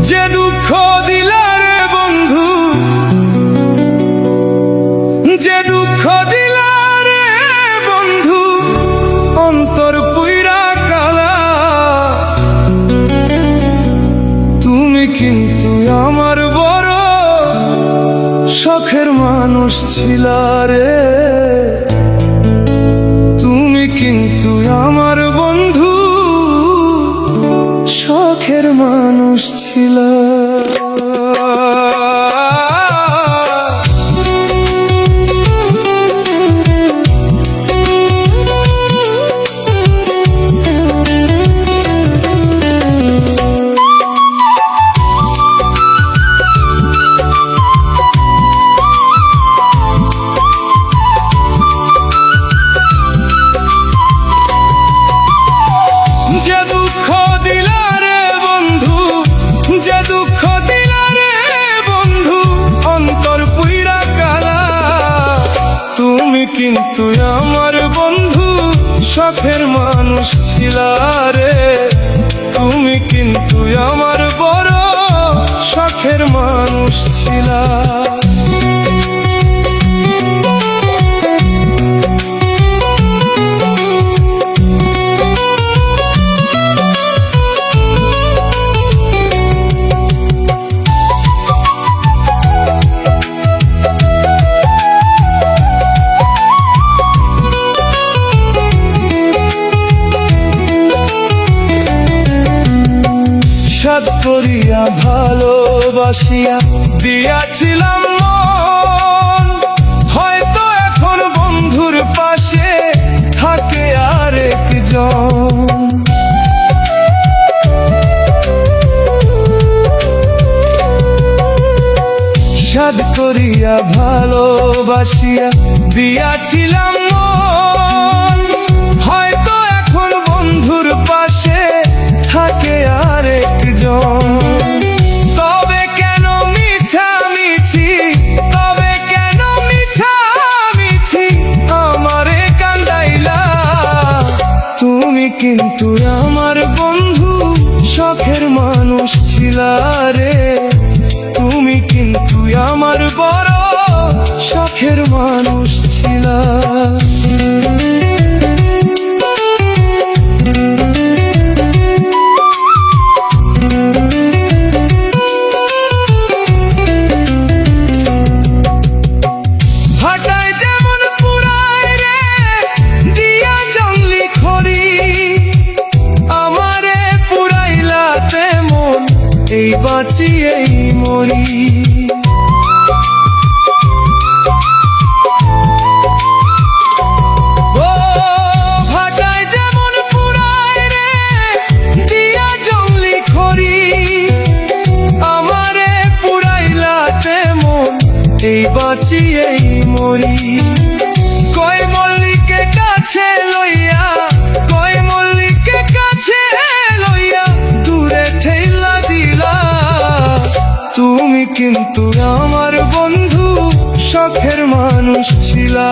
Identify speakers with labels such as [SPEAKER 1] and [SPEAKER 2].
[SPEAKER 1] যে দুঃখ দিলা রে বন্ধু, যে দুঃখ দিলা রে বন্ধু, অন্তর পুইরা কালা। তুমি কিন্তু আমার বড় শখের মানুষ ছিলা রে, তুমি কিন্তু আমার বন্ধু শখের মানুষ ছিলা। যে দুঃখ দিলা রে বন্ধু, যে দুঃখ দিলা রে বন্ধু, অন্তর পুইরা কালা। তুমি কিন্তু আমার বন্ধু শখের মানুষ ছিলা রে, তুমি কিন্তু আমার বড় শখের মানুষ ছিলা। সাদ করিয়া ভালোবাসিয়া দিয়াছিলাম মন, হয়তো এখন বন্ধুর পাশে থাকে আরেকজন। সাদ করিয়া ভালোবাসিয়া দিয়াছিলাম মন, হয়তো এখন বন্ধুর পাশে থাকে আরেকজন। তবে কেন মিছামিছি, তবে কেন মিছামিছি আমারে কান্দাইলা। তুমি কিন্তু আমার বন্ধু শখের মানুষ ছিলা রে, তুমি কিন্তু আমার বড় শখের মানুষ ছিলা। ভাটায় যেমন পুরায় রে দিয়া জঙ্গলি খড়ি, আমারে পুরাইলা তেমন এই বাঁচি এই মরি। ও ভাটায় যেমন পুরায় রে দিয়া জঙ্গলি খড়ি, আমারে পুরাইলা তেমন এই বাঁচি এই মরি। কই মল্লিকে কাছে লইয়া, কই মল্লিকে কাছে লইয়া দূরে ঠেলা দিলা। তুমি কিন্তু আমার বন্ধু শখের মানুষ ছিলা